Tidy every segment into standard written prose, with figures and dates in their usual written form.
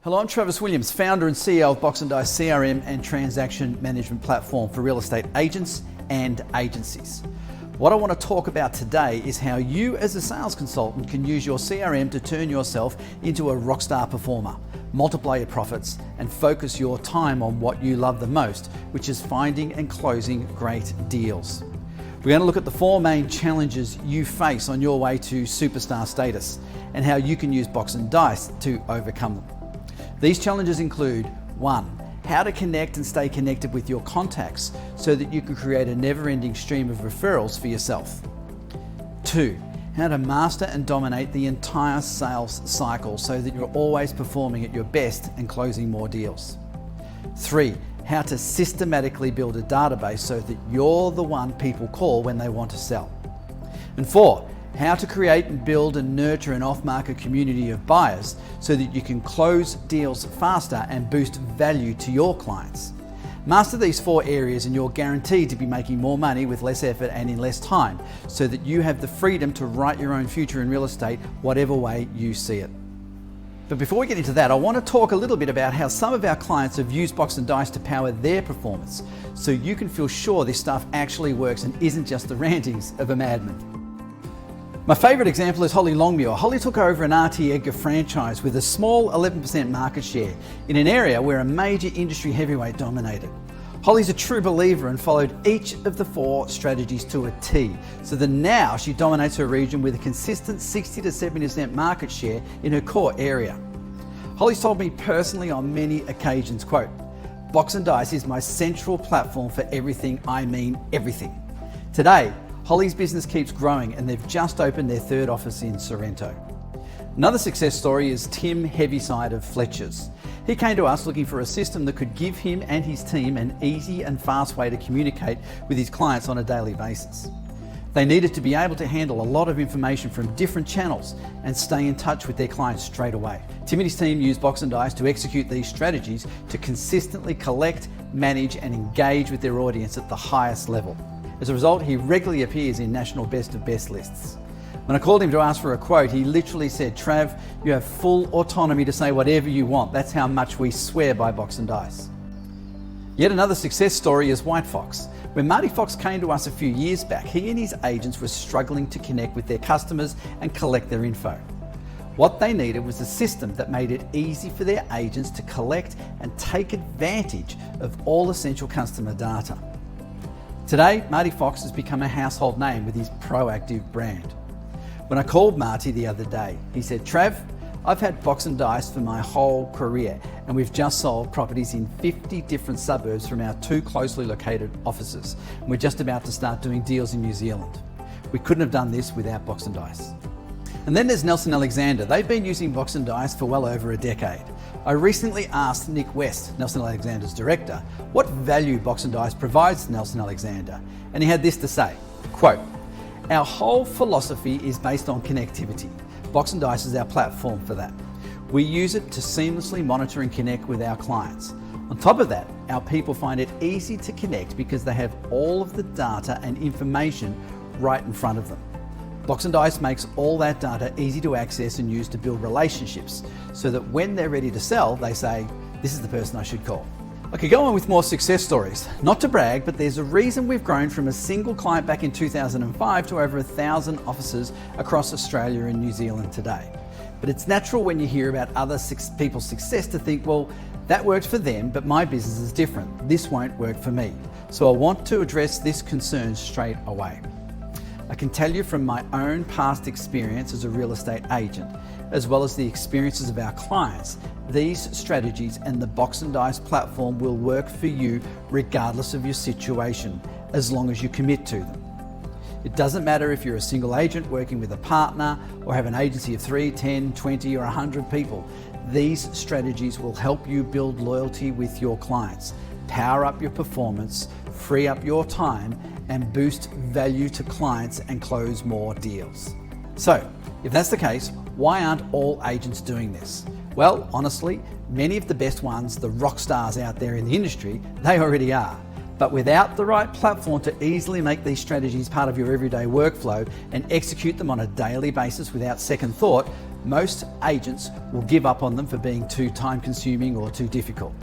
Hello, I'm Travis Williams, founder and CEO of Box and Dice CRM and transaction management platform for real estate agents and agencies. What I want to talk about today is how you as a sales consultant can use your CRM to turn yourself into a rockstar performer, multiply your profits, and focus your time on what you love the most, which is finding and closing great deals. We're going to look at the four main challenges you face on your way to superstar status and how you can use Box and Dice to overcome them. These challenges include 1. How to connect and stay connected with your contacts so that you can create a never-ending stream of referrals for yourself. 2. How to master and dominate the entire sales cycle so that you're always performing at your best and closing more deals. 3. How to systematically build a database so that you're the one people call when they want to sell. And 4. How to create and build and nurture an off-market community of buyers so that you can close deals faster and boost value to your clients. Master these 4 areas and you're guaranteed to be making more money with less effort and in less time so that you have the freedom to write your own future in real estate, whatever way you see it. But before we get into that, I want to talk a little bit about how some of our clients have used Box and Dice to power their performance so you can feel sure this stuff actually works and isn't just the rantings of a madman. My favourite example is Holly Longmuir. Holly took over an RT Edgar franchise with a small 11% market share in an area where a major industry heavyweight dominated. Holly's a true believer and followed each of the 4 strategies to a T, so that now she dominates her region with a consistent 60 to 70% market share in her core area. Holly's told me personally on many occasions, quote, "Box and Dice is my central platform for everything, I mean everything." Today, Holly's business keeps growing and they've just opened their 3rd office in Sorrento. Another success story is Tim Heaviside of Fletcher's. He came to us looking for a system that could give him and his team an easy and fast way to communicate with his clients on a daily basis. They needed to be able to handle a lot of information from different channels and stay in touch with their clients straight away. Tim and his team use Box and Dice to execute these strategies to consistently collect, manage and engage with their audience at the highest level. As a result, he regularly appears in national best of best lists. When I called him to ask for a quote, he literally said, "Trav, you have full autonomy to say whatever you want. That's how much we swear by Box and Dice." Yet another success story is White Fox. When Marty Fox came to us a few years back, he and his agents were struggling to connect with their customers and collect their info. What they needed was a system that made it easy for their agents to collect and take advantage of all essential customer data. Today, Marty Fox has become a household name with his proactive brand. When I called Marty the other day, he said, "Trav, I've had Box and Dice for my whole career and we've just sold properties in 50 different suburbs from our 2 closely located offices. And we're just about to start doing deals in New Zealand. We couldn't have done this without Box and Dice." And then there's Nelson Alexander. They've been using Box and Dice for well over a decade. I recently asked Nick West, Nelson Alexander's director, what value Box and Dice provides to Nelson Alexander. And he had this to say, quote, "Our whole philosophy is based on connectivity. Box and Dice is our platform for that. We use it to seamlessly monitor and connect with our clients. On top of that, our people find it easy to connect because they have all of the data and information right in front of them. Box and Dice makes all that data easy to access and use to build relationships so that when they're ready to sell, they say, this is the person I should call." I could go on with more success stories. Not to brag, but there's a reason we've grown from a single client back in 2005 to over 1,000 offices across Australia and New Zealand today. But it's natural when you hear about other people's success to think, well, that worked for them, but my business is different. This won't work for me. So I want to address this concern straight away. I can tell you from my own past experience as a real estate agent, as well as the experiences of our clients, these strategies and the Box and Dice platform will work for you regardless of your situation, as long as you commit to them. It doesn't matter if you're a single agent working with a partner or have an agency of 3, 10, 20 or 100 people. These strategies will help you build loyalty with your clients, power up your performance, free up your time, and boost value to clients and close more deals. So, if that's the case, why aren't all agents doing this? Well, honestly, many of the best ones, the rock stars out there in the industry, they already are. But without the right platform to easily make these strategies part of your everyday workflow and execute them on a daily basis without second thought, most agents will give up on them for being too time consuming or too difficult.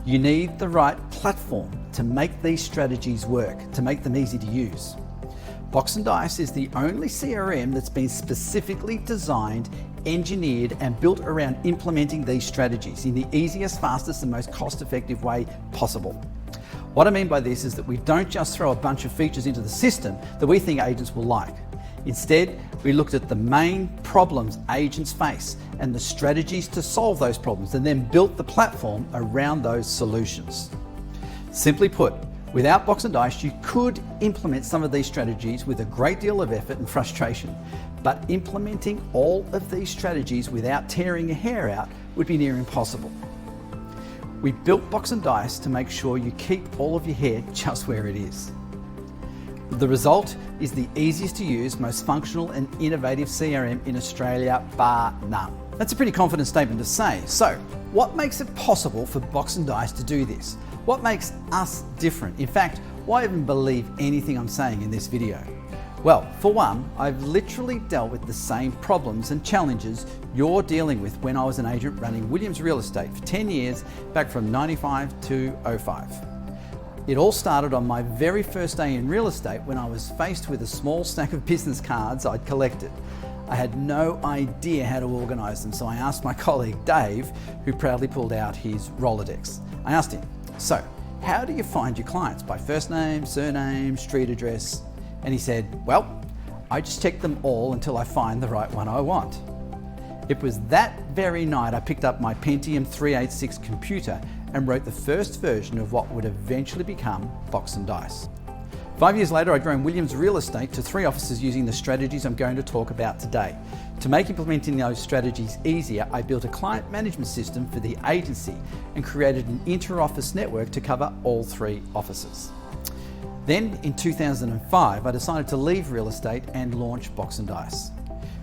You need the right platform to make these strategies work, to make them easy to use. Box and Dice is the only CRM that's been specifically designed, engineered and built around implementing these strategies in the easiest, fastest and most cost-effective way possible. What I mean by this is that we don't just throw a bunch of features into the system that we think agents will like. Instead, we looked at the main problems agents face and the strategies to solve those problems, and then built the platform around those solutions. Simply put, without Box and Dice, you could implement some of these strategies with a great deal of effort and frustration, but implementing all of these strategies without tearing your hair out would be near impossible. We built Box and Dice to make sure you keep all of your hair just where it is. The result is the easiest to use, most functional and innovative CRM in Australia, bar none. That's a pretty confident statement to say. So, what makes it possible for Box and Dice to do this? What makes us different? In fact, why even believe anything I'm saying in this video? Well, for one, I've literally dealt with the same problems and challenges you're dealing with when I was an agent running Williams Real Estate for 10 years, back from 95 to 05. It all started on my very first day in real estate when I was faced with a small stack of business cards I'd collected. I had no idea how to organise them, so I asked my colleague Dave, who proudly pulled out his Rolodex. I asked him, so how do you find your clients? By first name, surname, street address? And he said, well, I just check them all until I find the right one I want. It was that very night I picked up my Pentium 386 computer and wrote the first version of what would eventually become Box and Dice. 5 years later, I'd grown Williams Real Estate to 3 offices using the strategies I'm going to talk about today. To make implementing those strategies easier, I built a client management system for the agency and created an inter-office network to cover all 3 offices. Then in 2005, I decided to leave real estate and launch Box and Dice.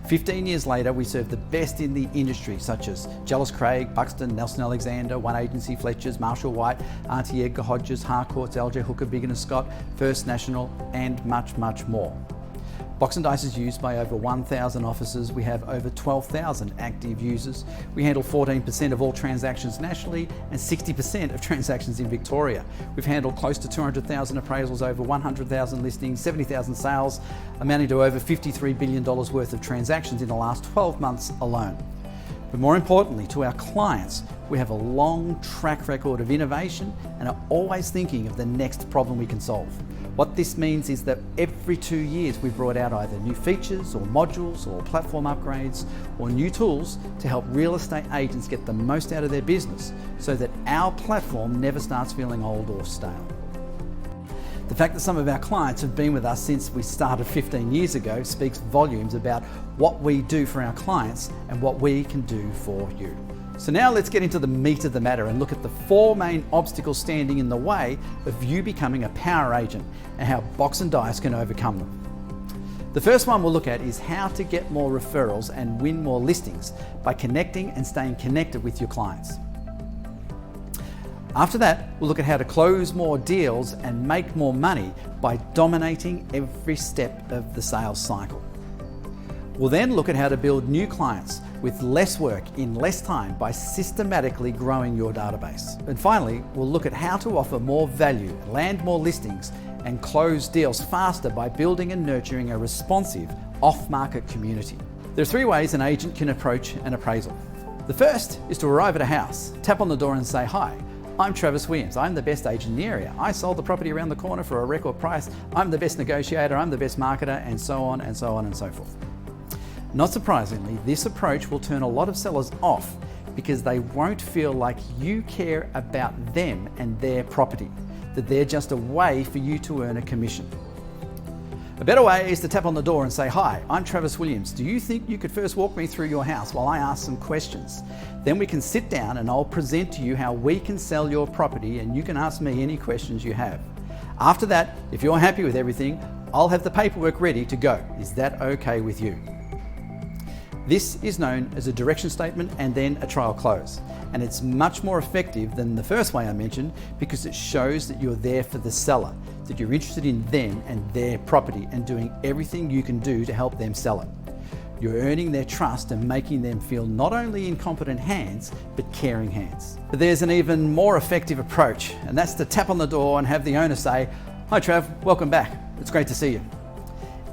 15 years later, we serve the best in the industry, such as Jellis Craig, Buxton, Nelson Alexander, One Agency, Fletchers, Marshall White, Auntie Edgar Hodges, Harcourts, LJ Hooker, Biggin & Scott, First National, and much, much more. Box and Dice is used by over 1,000 offices. We have over 12,000 active users. We handle 14% of all transactions nationally and 60% of transactions in Victoria. We've handled close to 200,000 appraisals, over 100,000 listings, 70,000 sales, amounting to over $53 billion worth of transactions in the last 12 months alone. But more importantly, to our clients, we have a long track record of innovation and are always thinking of the next problem we can solve. What this means is that every 2 years we've brought out either new features or modules or platform upgrades or new tools to help real estate agents get the most out of their business so that our platform never starts feeling old or stale. The fact that some of our clients have been with us since we started 15 years ago speaks volumes about what we do for our clients and what we can do for you. So now let's get into the meat of the matter and look at the 4 main obstacles standing in the way of you becoming a power agent and how Box and Dice can overcome them. The first one we'll look at is how to get more referrals and win more listings by connecting and staying connected with your clients. After that, we'll look at how to close more deals and make more money by dominating every step of the sales cycle. We'll then look at how to build new clients with less work in less time by systematically growing your database. And finally, we'll look at how to offer more value, land more listings, and close deals faster by building and nurturing a responsive off-market community. There are 3 ways an agent can approach an appraisal. The first is to arrive at a house, tap on the door and say, "Hi, I'm Travis Williams. I'm the best agent in the area. I sold the property around the corner for a record price. I'm the best negotiator. I'm the best marketer," and so on and so on and so forth. Not surprisingly, this approach will turn a lot of sellers off because they won't feel like you care about them and their property, that they're just a way for you to earn a commission. A better way is to tap on the door and say, "Hi, I'm Travis Williams. Do you think you could first walk me through your house while I ask some questions? Then we can sit down and I'll present to you how we can sell your property and you can ask me any questions you have. After that, if you're happy with everything, I'll have the paperwork ready to go. Is that okay with you?" This is known as a direction statement and then a trial close. And it's much more effective than the first way I mentioned because it shows that you're there for the seller, that you're interested in them and their property and doing everything you can do to help them sell it. You're earning their trust and making them feel not only in competent hands, but caring hands. But there's an even more effective approach, and that's to tap on the door and have the owner say, "Hi Trav, welcome back. It's great to see you."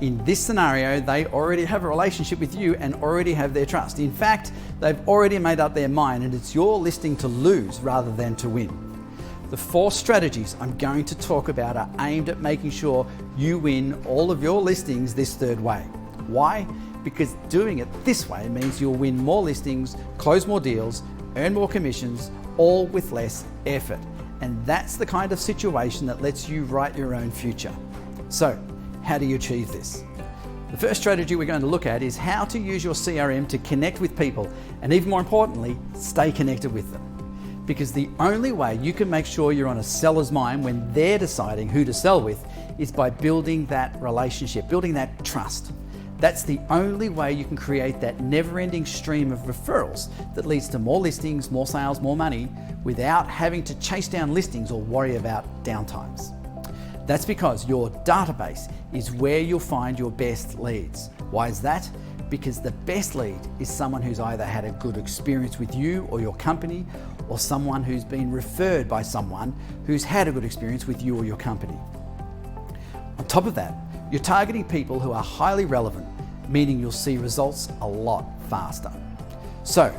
In this scenario, they already have a relationship with you and already have their trust. In fact, they've already made up their mind, and it's your listing to lose rather than to win. The 4 strategies I'm going to talk about are aimed at making sure you win all of your listings this third way. Why? Because doing it this way means you'll win more listings, close more deals, earn more commissions, all with less effort. And that's the kind of situation that lets you write your own future. So, how do you achieve this? The first strategy we're going to look at is how to use your CRM to connect with people, and even more importantly, stay connected with them. Because the only way you can make sure you're on a seller's mind when they're deciding who to sell with is by building that relationship, building that trust. That's the only way you can create that never-ending stream of referrals that leads to more listings, more sales, more money, without having to chase down listings or worry about downtimes. That's because your database is where you'll find your best leads. Why is that? Because the best lead is someone who's either had a good experience with you or your company, or someone who's been referred by someone who's had a good experience with you or your company. On top of that, you're targeting people who are highly relevant, meaning you'll see results a lot faster. So,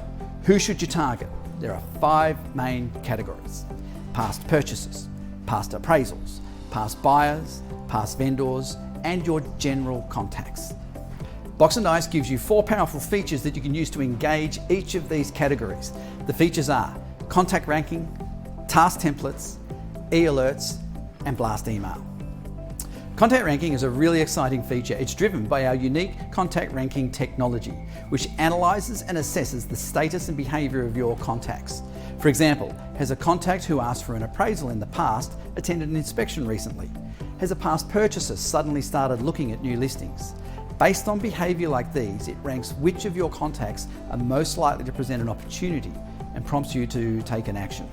who should you target? There are 5 main categories: past purchases, past appraisals, past buyers, past vendors, and your general contacts. Box and Dice gives you 4 powerful features that you can use to engage each of these categories. The features are contact ranking, task templates, e-alerts, and blast email. Contact ranking is a really exciting feature. It's driven by our unique contact ranking technology, which analyzes and assesses the status and behavior of your contacts. For example, has a contact who asked for an appraisal in the past attended an inspection recently? Has a past purchaser suddenly started looking at new listings? Based on behavior like these, it ranks which of your contacts are most likely to present an opportunity and prompts you to take an action.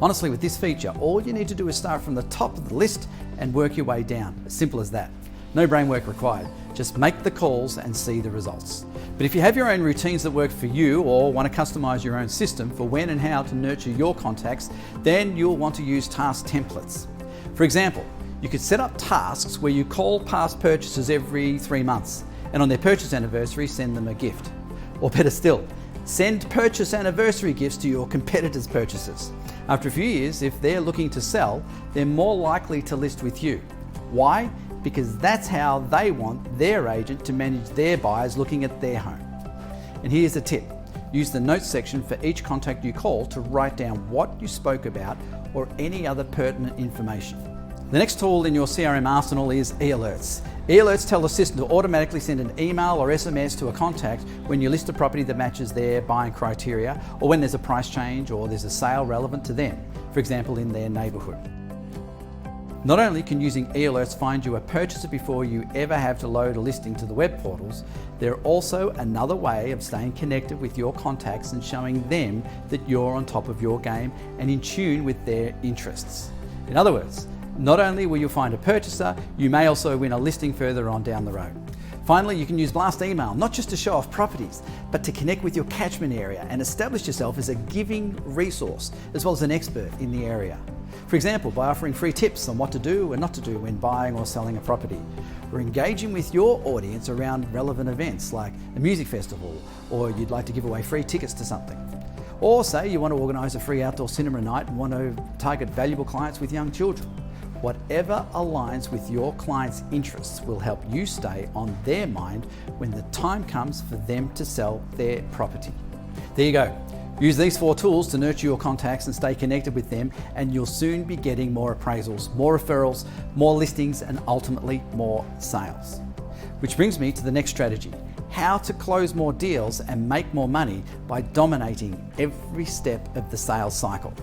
Honestly, with this feature, all you need to do is start from the top of the list and work your way down. As simple as that. No brain work required. Just make the calls and see the results. But if you have your own routines that work for you, or want to customize your own system for when and how to nurture your contacts, then you'll want to use task templates. For example, you could set up tasks where you call past purchasers every 3 months, and on their purchase anniversary, send them a gift. Or better still, send purchase anniversary gifts to your competitors' purchasers. After a few years, if they're looking to sell, they're more likely to list with you. Why? Because that's how they want their agent to manage their buyers looking at their home. And here's a tip. Use the notes section for each contact you call to write down what you spoke about or any other pertinent information. The next tool in your CRM arsenal is e-alerts. E-alerts tell the system to automatically send an email or SMS to a contact when you list a property that matches their buying criteria, or when there's a price change or there's a sale relevant to them, for example in their neighbourhood. Not only can using e-alerts find you a purchaser before you ever have to load a listing to the web portals, they're also another way of staying connected with your contacts and showing them that you're on top of your game and in tune with their interests. In other words, not only will you find a purchaser, you may also win a listing further on down the road. Finally, you can use blast email, not just to show off properties, but to connect with your catchment area and establish yourself as a giving resource, as well as an expert in the area. For example, by offering free tips on what to do and not to do when buying or selling a property, or engaging with your audience around relevant events like a music festival, or you'd like to give away free tickets to something. Or say you want to organise a free outdoor cinema night and want to target valuable clients with young children. Whatever aligns with your client's interests will help you stay on their mind when the time comes for them to sell their property. There you go. Use these 4 tools to nurture your contacts and stay connected with them, and you'll soon be getting more appraisals, more referrals, more listings, and ultimately more sales. Which brings me to the next strategy: how to close more deals and make more money by dominating every step of the sales cycle.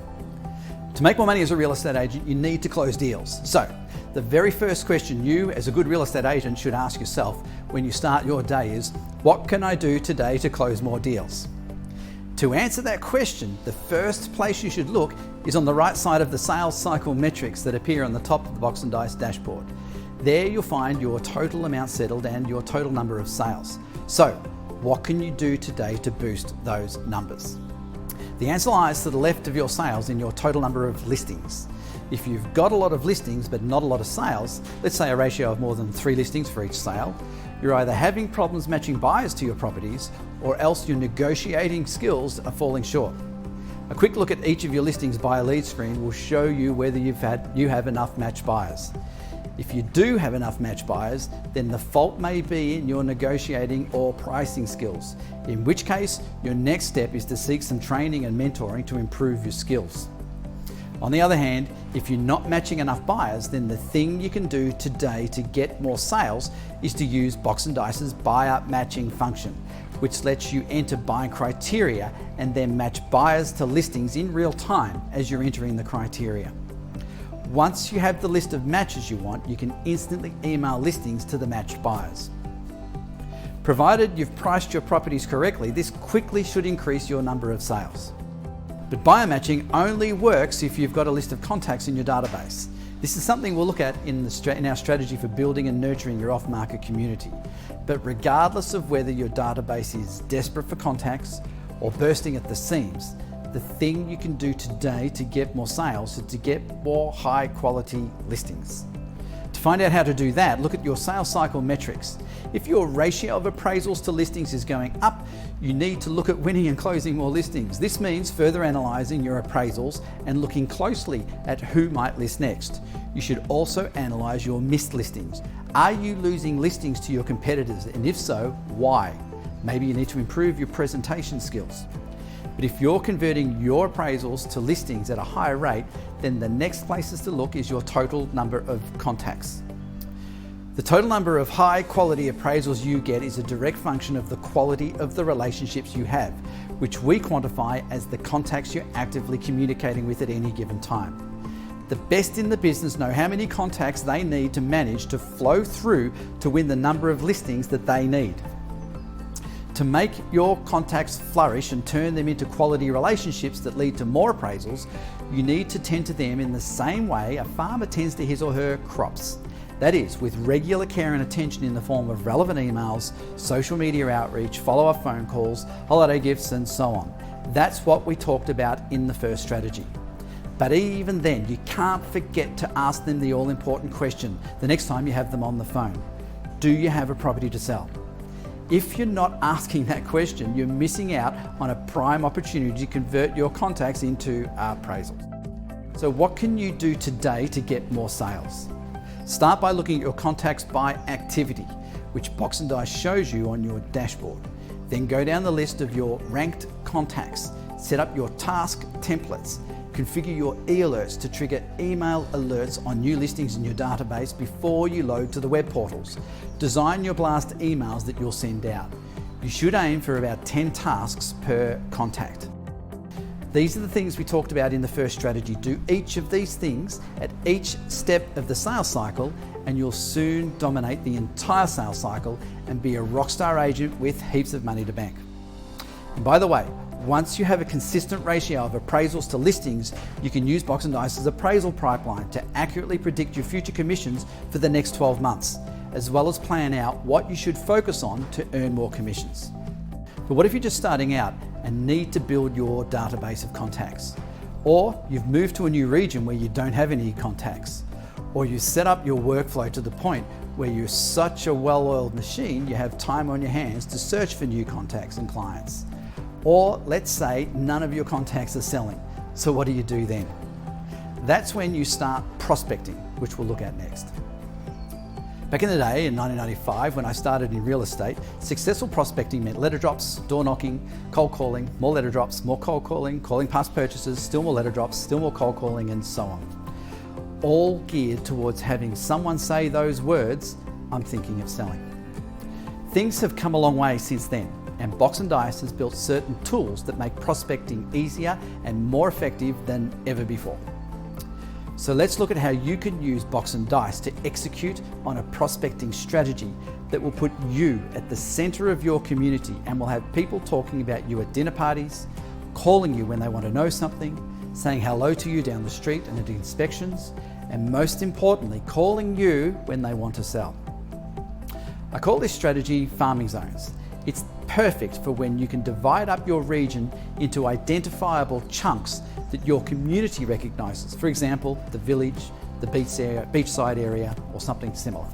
To make more money as a real estate agent, you need to close deals. So, the very first question you, as a good real estate agent, should ask yourself when you start your day is, what can I do today to close more deals? To answer that question, the first place you should look is on the right side of the sales cycle metrics that appear on the top of the Box and Dice dashboard. There you'll find your total amount settled and your total number of sales. So, what can you do today to boost those numbers? The answer lies to the left of your sales in your total number of listings. If you've got a lot of listings but not a lot of sales, let's say a ratio of more than 3 listings for each sale, you're either having problems matching buyers to your properties or else your negotiating skills are falling short. A quick look at each of your listings by a lead screen will show you whether you have enough match buyers. If you do have enough match buyers, then the fault may be in your negotiating or pricing skills, in which case your next step is to seek some training and mentoring to improve your skills. On the other hand, if you're not matching enough buyers, then the thing you can do today to get more sales is to use Boxing Dice's buyer matching function, which lets you enter buying criteria and then match buyers to listings in real time as you're entering the criteria. Once you have the list of matches you want, you can instantly email listings to the matched buyers. Provided you've priced your properties correctly, this quickly should increase your number of sales. But buyer matching only works if you've got a list of contacts in your database. This is something we'll look at in our strategy for building and nurturing your off-market community. But regardless of whether your database is desperate for contacts or bursting at the seams, the thing you can do today to get more sales is to get more high quality listings. To find out how to do that, look at your sales cycle metrics. If your ratio of appraisals to listings is going up, you need to look at winning and closing more listings. This means further analysing your appraisals and looking closely at who might list next. You should also analyse your missed listings. Are you losing listings to your competitors? And if so, why? Maybe you need to improve your presentation skills. But if you're converting your appraisals to listings at a higher rate, then the next places to look is your total number of contacts. The total number of high quality appraisals you get is a direct function of the quality of the relationships you have, which we quantify as the contacts you're actively communicating with at any given time. The best in the business know how many contacts they need to manage to flow through to win the number of listings that they need. To make your contacts flourish and turn them into quality relationships that lead to more appraisals, you need to tend to them in the same way a farmer tends to his or her crops. That is, with regular care and attention in the form of relevant emails, social media outreach, follow-up phone calls, holiday gifts, and so on. That's what we talked about in the first strategy. But even then, you can't forget to ask them the all-important question the next time you have them on the phone. Do you have a property to sell? If you're not asking that question, you're missing out on a prime opportunity to convert your contacts into appraisals. So what can you do today to get more sales? Start by looking at your contacts by activity, which Boxing Dice shows you on your dashboard. Then go down the list of your ranked contacts, set up your task templates, configure your e-alerts to trigger email alerts on new listings in your database before you load to the web portals. Design your blast emails that you'll send out. You should aim for about 10 tasks per contact. These are the things we talked about in the first strategy. Do each of these things at each step of the sales cycle and you'll soon dominate the entire sales cycle and be a rockstar agent with heaps of money to bank. And by the way, once you have a consistent ratio of appraisals to listings, you can use Boxing Dice's appraisal pipeline to accurately predict your future commissions for the next 12 months, as well as plan out what you should focus on to earn more commissions. But what if you're just starting out and need to build your database of contacts? Or you've moved to a new region where you don't have any contacts? Or you set up your workflow to the point where you're such a well-oiled machine you have time on your hands to search for new contacts and clients? Or let's say none of your contacts are selling. So what do you do then? That's when you start prospecting, which we'll look at next. Back in the day, in 1995, when I started in real estate, successful prospecting meant letter drops, door knocking, cold calling, more letter drops, more cold calling, calling past purchases, still more letter drops, still more cold calling, and so on. All geared towards having someone say those words, "I'm thinking of selling." Things have come a long way since then, and Boxing Dice has built certain tools that make prospecting easier and more effective than ever before. So let's look at how you can use Boxing Dice to execute on a prospecting strategy that will put you at the center of your community and will have people talking about you at dinner parties, calling you when they want to know something, saying hello to you down the street and at inspections, and most importantly, calling you when they want to sell. I call this strategy farming zones. It's perfect for when you can divide up your region into identifiable chunks that your community recognises. For example, the village, the beachside area, or something similar.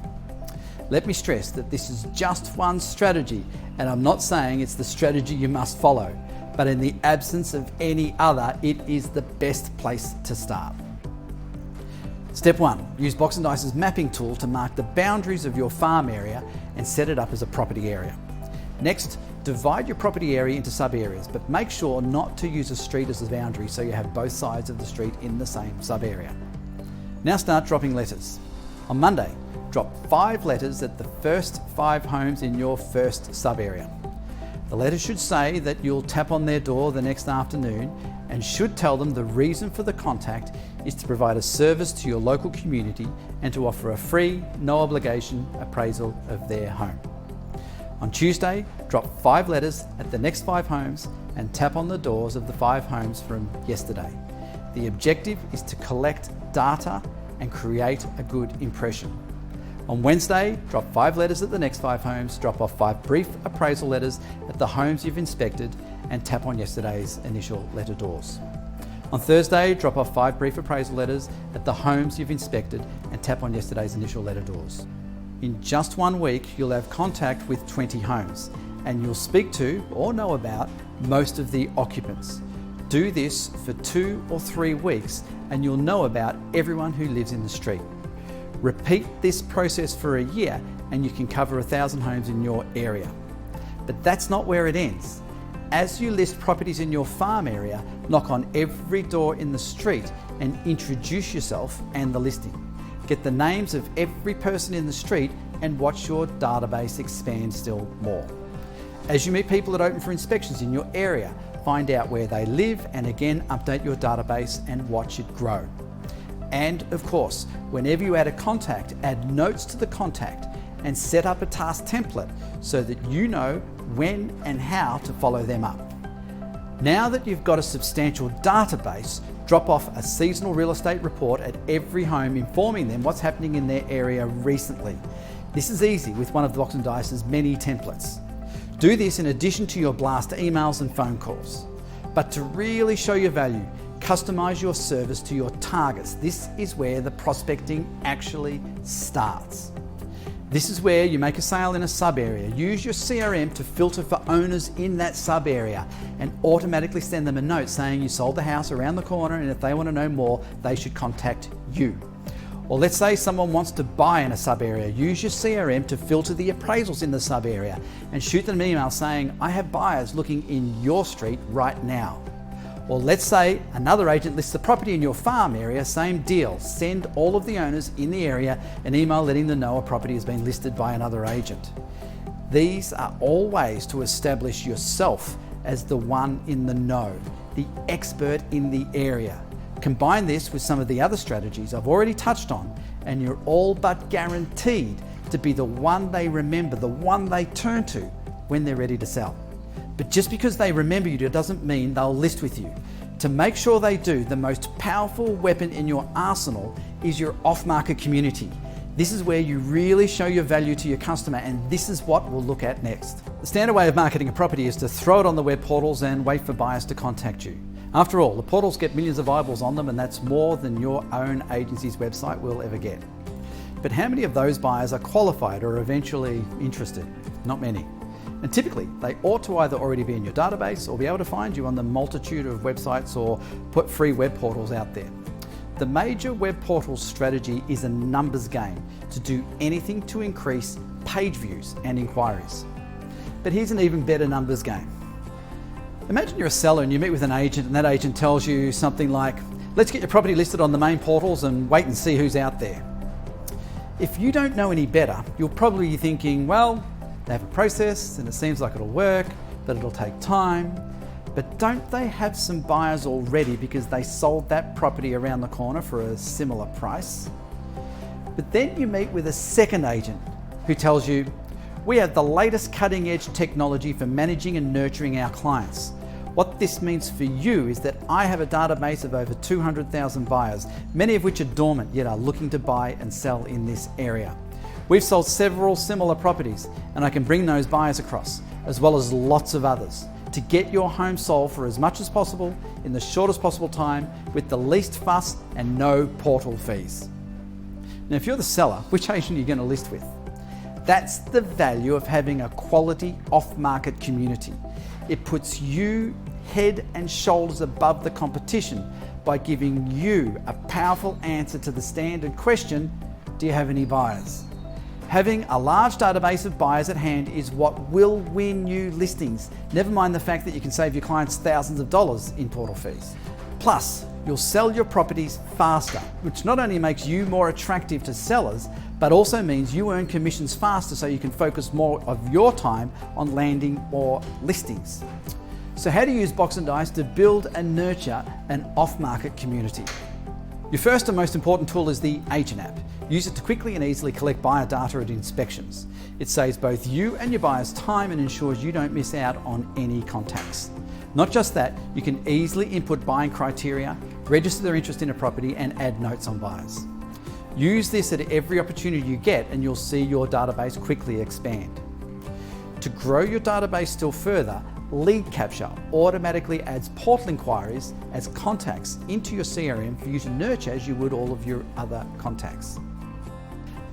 Let me stress that this is just one strategy, and I'm not saying it's the strategy you must follow, but in the absence of any other, it is the best place to start. Step 1, use Box & Dice's mapping tool to mark the boundaries of your farm area and set it up as a property area. Next, divide your property area into sub-areas, but make sure not to use a street as a boundary so you have both sides of the street in the same sub-area. Now start dropping letters. On Monday, drop 5 letters at the first 5 homes in your first sub-area. The letter should say that you'll tap on their door the next afternoon and should tell them the reason for the contact is to provide a service to your local community and to offer a free, no obligation appraisal of their home. On Tuesday, drop 5 letters at the next 5 homes and tap on the doors of the 5 homes from yesterday. The objective is to collect data and create a good impression. On Wednesday, drop 5 letters at the next 5 homes, drop off 5 brief appraisal letters at the homes you've inspected and tap on yesterday's initial letter doors. On Thursday, drop off 5 brief appraisal letters at the homes you've inspected and tap on yesterday's initial letter doors. In just 1 week, you'll have contact with 20 homes and you'll speak to or know about most of the occupants. Do this for 2 or 3 weeks and you'll know about everyone who lives in the street. Repeat this process for a year and you can cover 1,000 homes in your area. But that's not where it ends. As you list properties in your farm area, knock on every door in the street and introduce yourself and the listing. Get the names of every person in the street and watch your database expand still more. As you meet people that open for inspections in your area, find out where they live and again update your database and watch it grow. And of course, whenever you add a contact, add notes to the contact and set up a task template so that you know when and how to follow them up. Now that you've got a substantial database, drop off a seasonal real estate report at every home informing them what's happening in their area recently. This is easy with one of the Box & Dice's many templates. Do this in addition to your blast emails and phone calls. But to really show your value, customize your service to your targets. This is where the prospecting actually starts. This is where you make a sale in a sub area. Use your CRM to filter for owners in that sub area and automatically send them a note saying you sold the house around the corner and if they want to know more, they should contact you. Or let's say someone wants to buy in a sub area. Use your CRM to filter the appraisals in the sub area and shoot them an email saying, I have buyers looking in your street right now. Or let's say another agent lists a property in your farm area, same deal. Send all of the owners in the area an email letting them know a property has been listed by another agent. These are all ways to establish yourself as the one in the know, the expert in the area. Combine this with some of the other strategies I've already touched on, and you're all but guaranteed to be the one they remember, the one they turn to when they're ready to sell. But just because they remember you doesn't mean they'll list with you. To make sure they do, the most powerful weapon in your arsenal is your off-market community. This is where you really show your value to your customer, and this is what we'll look at next. The standard way of marketing a property is to throw it on the web portals and wait for buyers to contact you. After all, the portals get millions of eyeballs on them, and that's more than your own agency's website will ever get. But how many of those buyers are qualified or eventually interested? Not many. And typically, they ought to either already be in your database or be able to find you on the multitude of websites or put free web portals out there. The major web portal strategy is a numbers game to do anything to increase page views and inquiries. But here's an even better numbers game. Imagine you're a seller and you meet with an agent and that agent tells you something like, let's get your property listed on the main portals and wait and see who's out there. If you don't know any better, you'll probably be thinking, well, they have a process and it seems like it'll work, but it'll take time. But don't they have some buyers already because they sold that property around the corner for a similar price? But then you meet with a second agent who tells you, we have the latest cutting edge technology for managing and nurturing our clients. What this means for you is that I have a database of over 200,000 buyers, many of which are dormant yet are looking to buy and sell in this area. We've sold several similar properties and I can bring those buyers across. as well as lots of others, to get your home sold for as much as possible in the shortest possible time with the least fuss and no portal fees. Now, if you're the seller, which agent are you going to list with? That's the value of having a quality off-market community. It puts you head and shoulders above the competition by giving you a powerful answer to the standard question, do you have any buyers? Having a large database of buyers at hand is what will win you listings, never mind the fact that you can save your clients thousands of dollars in portal fees. Plus, you'll sell your properties faster, which not only makes you more attractive to sellers, but also means you earn commissions faster so you can focus more of your time on landing more listings. So how to use Box and Dice to build and nurture an off-market community. Your first and most important tool is the Agent app. Use it to quickly and easily collect buyer data at inspections. It saves both you and your buyers time and ensures you don't miss out on any contacts. Not just that, you can easily input buying criteria, register their interest in a property, and add notes on buyers. Use this at every opportunity you get and you'll see your database quickly expand. To grow your database still further, Lead Capture automatically adds portal inquiries as contacts into your CRM for you to nurture as you would all of your other contacts.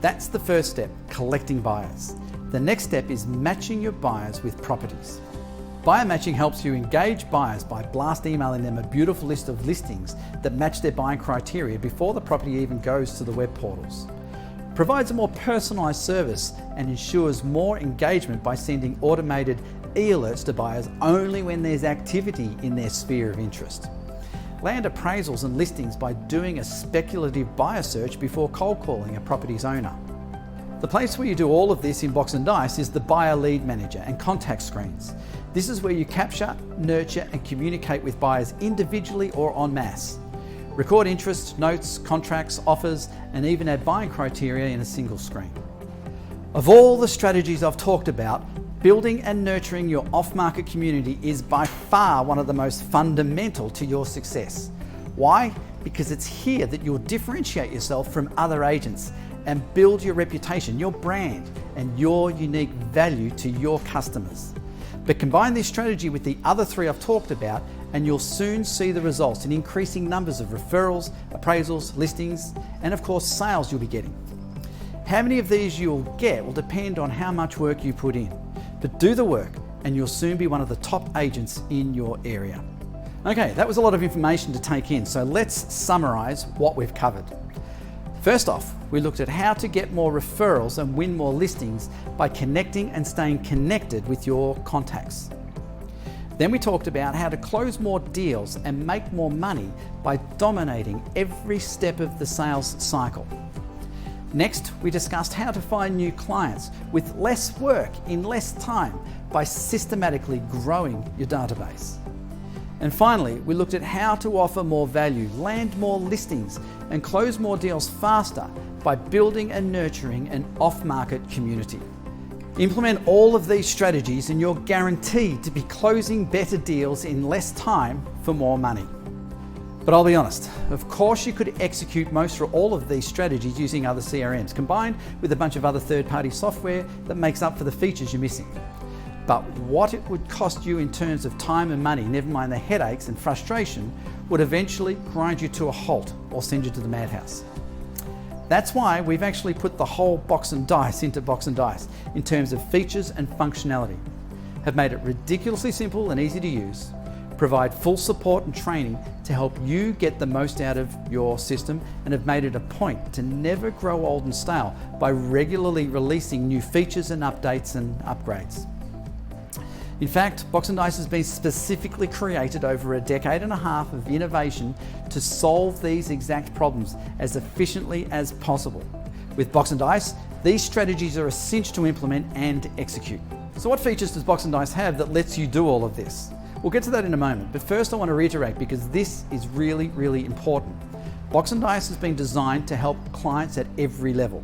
That's the first step, collecting buyers. The next step is matching your buyers with properties. Buyer matching helps you engage buyers by blast emailing them a beautiful list of listings that match their buying criteria before the property even goes to the web portals. Provides a more personalised service and ensures more engagement by sending automated e-alerts to buyers only when there's activity in their sphere of interest. Land appraisals and listings by doing a speculative buyer search before cold calling a property's owner. The place where you do all of this in Box and Dice is the Buyer Lead Manager and contact screens. This is where you capture, nurture and communicate with buyers individually or en masse. Record interest, notes, contracts, offers and even add buying criteria in a single screen. Of all the strategies I've talked about, building and nurturing your off-market community is by far one of the most fundamental to your success. Why? Because it's here that you'll differentiate yourself from other agents and build your reputation, your brand, and your unique value to your customers. But combine this strategy with the other three I've talked about and you'll soon see the results in increasing numbers of referrals, appraisals, listings, and of course sales you'll be getting. How many of these you'll get will depend on how much work you put in. But do the work and you'll soon be one of the top agents in your area. Okay, that was a lot of information to take in, so let's summarize what we've covered. First off, we looked at how to get more referrals and win more listings by connecting and staying connected with your contacts. Then we talked about how to close more deals and make more money by dominating every step of the sales cycle. Next, we discussed how to find new clients with less work in less time by systematically growing your database. And finally, we looked at how to offer more value, land more listings, and close more deals faster by building and nurturing an off-market community. Implement all of these strategies and you're guaranteed to be closing better deals in less time for more money. But I'll be honest, of course you could execute most or all of these strategies using other CRMs, combined with a bunch of other third-party software that makes up for the features you're missing. But what it would cost you in terms of time and money, never mind the headaches and frustration, would eventually grind you to a halt or send you to the madhouse. That's why we've actually put the whole Box and Dice into Box and Dice in terms of features and functionality, have made it ridiculously simple and easy to use, provide full support and training to help you get the most out of your system, and have made it a point to never grow old and stale by regularly releasing new features and updates and upgrades. In fact, Box and Dice has been specifically created over a decade and a half of innovation to solve these exact problems as efficiently as possible. With Box and Dice, these strategies are essential to implement and execute. So what features does Box and Dice have that lets you do all of this? We'll get to that in a moment, but first I want to reiterate because this is really, really important. Box and Dice has been designed to help clients at every level.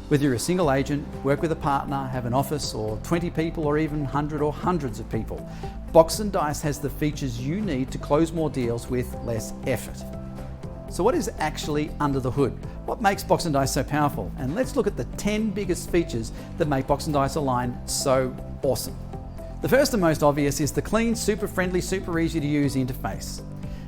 Whether you're a single agent, work with a partner, have an office or 20 people or even 100 or hundreds of people, Box and Dice has the features you need to close more deals with less effort. So what is actually under the hood? What makes Box and Dice so powerful? And let's look at the 10 biggest features that make Box and Dice Align so awesome. The first and most obvious is the clean, super friendly, super easy to use interface.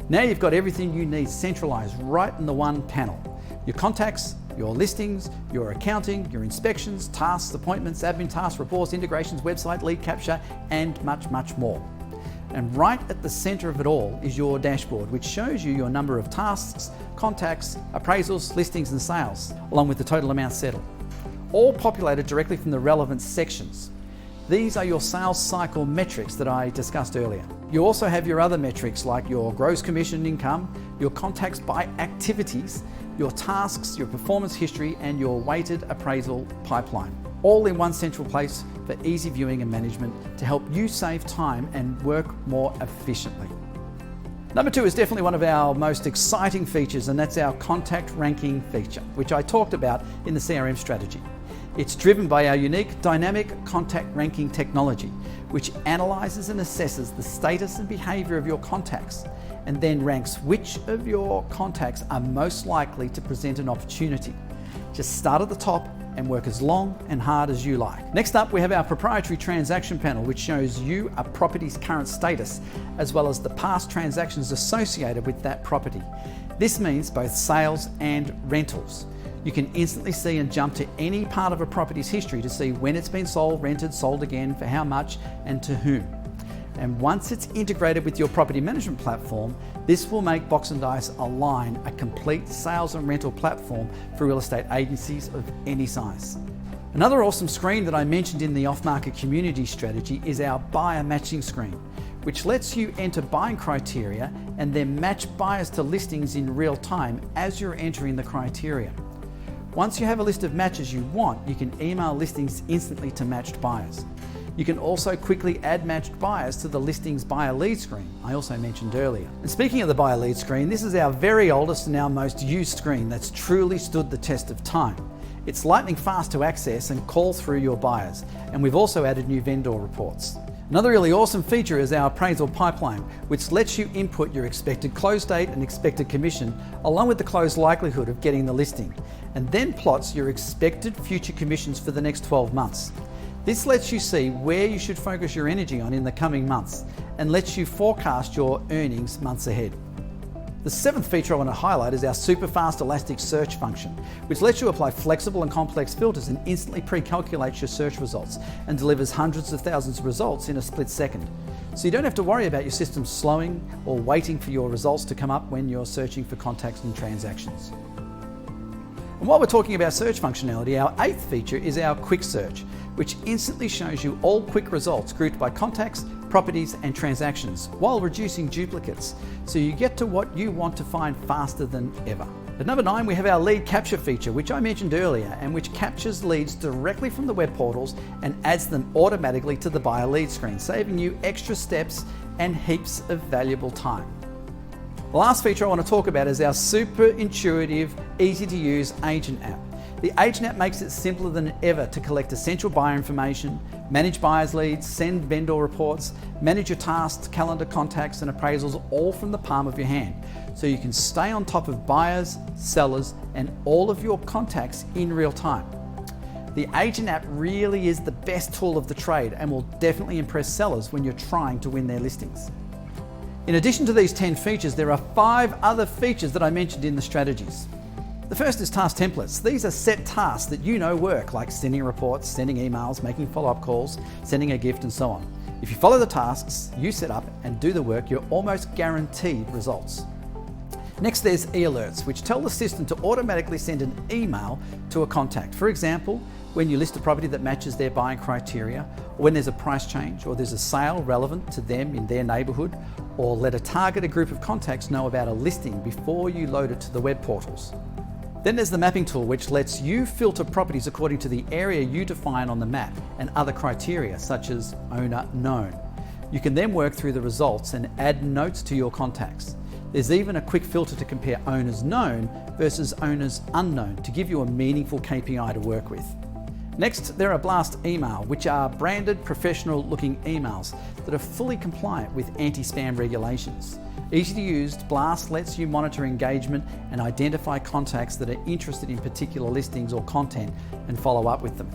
Now you've got everything you need centralized right in the one panel. Your contacts, your listings, your accounting, your inspections, tasks, appointments, admin tasks, reports, integrations, website, lead capture, and much, much more. And right at the center of it all is your dashboard, which shows you your number of tasks, contacts, appraisals, listings, and sales, along with the total amount settled, all populated directly from the relevant sections. These are your sales cycle metrics that I discussed earlier. You also have your other metrics like your gross commission income, your contacts by activities, your tasks, your performance history, and your weighted appraisal pipeline, all in one central place for easy viewing and management to help you save time and work more efficiently. Number 2 is definitely one of our most exciting features, and that's our contact ranking feature, which I talked about in the CRM strategy. It's driven by our unique dynamic contact ranking technology, which analyzes and assesses the status and behavior of your contacts, and then ranks which of your contacts are most likely to present an opportunity. Just start at the top and work as long and hard as you like. Next up, we have our proprietary transaction panel, which shows you a property's current status, as well as the past transactions associated with that property. This means both sales and rentals. You can instantly see and jump to any part of a property's history to see when it's been sold, rented, sold again, for how much, and to whom. And once it's integrated with your property management platform, this will make Box & Dice Align a complete sales and rental platform for real estate agencies of any size. Another awesome screen that I mentioned in the off-market community strategy is our buyer matching screen, which lets you enter buying criteria and then match buyers to listings in real time as you're entering the criteria. Once you have a list of matches you want, you can email listings instantly to matched buyers. You can also quickly add matched buyers to the listings buyer lead screen I also mentioned earlier. And speaking of the buyer lead screen, this is our very oldest and our most used screen that's truly stood the test of time. It's lightning fast to access and call through your buyers, and we've also added new vendor reports. Another really awesome feature is our appraisal pipeline, which lets you input your expected close date and expected commission, along with the close likelihood of getting the listing, and then plots your expected future commissions for the next 12 months. This lets you see where you should focus your energy on in the coming months and lets you forecast your earnings months ahead. The 7th feature I want to highlight is our super fast elastic search function, which lets you apply flexible and complex filters and instantly pre-calculates your search results and delivers hundreds of thousands of results in a split second. So you don't have to worry about your system slowing or waiting for your results to come up when you're searching for contacts and transactions. And while we're talking about search functionality, our 8th feature is our quick search, which instantly shows you all quick results grouped by contacts, properties, and transactions while reducing duplicates, so you get to what you want to find faster than ever. At number 9, we have our lead capture feature, which I mentioned earlier, and which captures leads directly from the web portals and adds them automatically to the buyer lead screen, saving you extra steps and heaps of valuable time. The last feature I want to talk about is our super intuitive, easy to use agent app. The agent app makes it simpler than ever to collect essential buyer information, manage buyers leads, send vendor reports, manage your tasks, calendar, contacts, and appraisals all from the palm of your hand. So you can stay on top of buyers, sellers, and all of your contacts in real time. The agent app really is the best tool of the trade and will definitely impress sellers when you're trying to win their listings. In addition to these 10 features, there are 5 other features that I mentioned in the strategies. The first is task templates. These are set tasks that you know work, like sending reports, sending emails, making follow-up calls, sending a gift, and so on. If you follow the tasks you set up and do the work, you're almost guaranteed results. Next, there's e-alerts, which tell the system to automatically send an email to a contact. For example, when you list a property that matches their buying criteria, or when there's a price change, or there's a sale relevant to them in their neighbourhood, or let a targeted group of contacts know about a listing before you load it to the web portals. Then there's the mapping tool, which lets you filter properties according to the area you define on the map and other criteria, such as owner known. You can then work through the results and add notes to your contacts. There's even a quick filter to compare owners known versus owners unknown to give you a meaningful KPI to work with. Next, there are blast email, which are branded, professional-looking emails that are fully compliant with anti-spam regulations. Easy to use, Blast lets you monitor engagement and identify contacts that are interested in particular listings or content and follow up with them.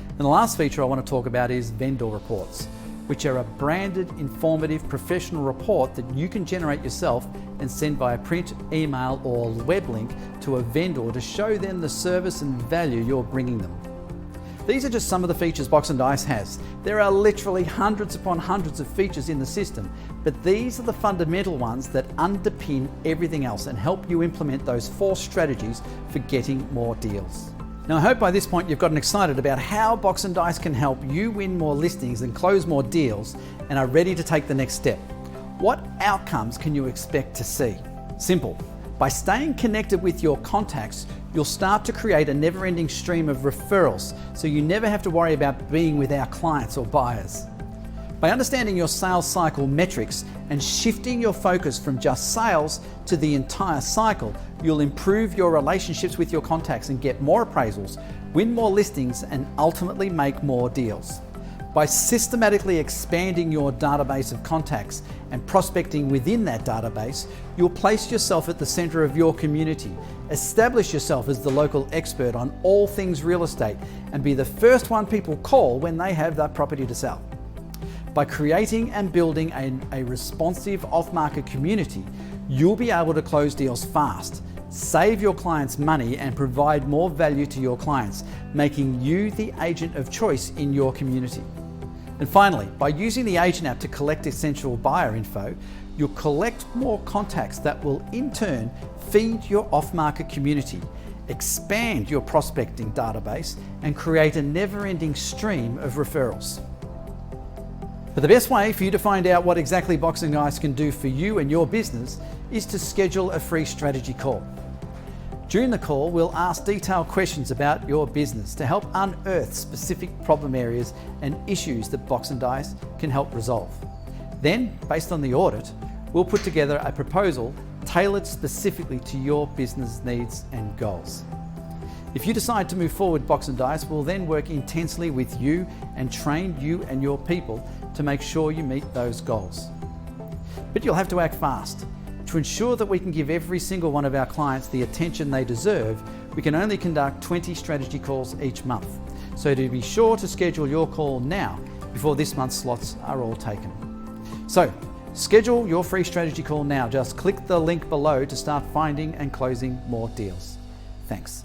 And the last feature I want to talk about is vendor reports, which are a branded, informative, professional report that you can generate yourself and send via print, email, or web link to a vendor to show them the service and value you're bringing them. These are just some of the features Box and Dice has. There are literally hundreds upon hundreds of features in the system, but these are the fundamental ones that underpin everything else and help you implement those 4 strategies for getting more deals. Now, I hope by this point you've gotten excited about how Box and Dice can help you win more listings and close more deals and are ready to take the next step. What outcomes can you expect to see? Simple. By staying connected with your contacts, you'll start to create a never-ending stream of referrals, so you never have to worry about being without clients or buyers. By understanding your sales cycle metrics and shifting your focus from just sales to the entire cycle, you'll improve your relationships with your contacts and get more appraisals, win more listings, and ultimately make more deals. By systematically expanding your database of contacts and prospecting within that database, you'll place yourself at the center of your community, establish yourself as the local expert on all things real estate, and be the first one people call when they have that property to sell. By creating and building a responsive off-market community, you'll be able to close deals fast, save your clients money, and provide more value to your clients, making you the agent of choice in your community. And finally, by using the Agent app to collect essential buyer info, you'll collect more contacts that will in turn feed your off-market community, expand your prospecting database, and create a never-ending stream of referrals. But the best way for you to find out what exactly Box and Dice can do for you and your business is to schedule a free strategy call. During the call, we'll ask detailed questions about your business to help unearth specific problem areas and issues that Box and Dice can help resolve. Then, based on the audit, we'll put together a proposal tailored specifically to your business needs and goals. If you decide to move forward, Box and Dice will then work intensely with you and train you and your people to make sure you meet those goals. But you'll have to act fast. To ensure that we can give every single one of our clients the attention they deserve, we can only conduct 20 strategy calls each month. So to be sure to schedule your call now before this month's slots are all taken. So schedule your free strategy call now. Just click the link below to start finding and closing more deals. Thanks.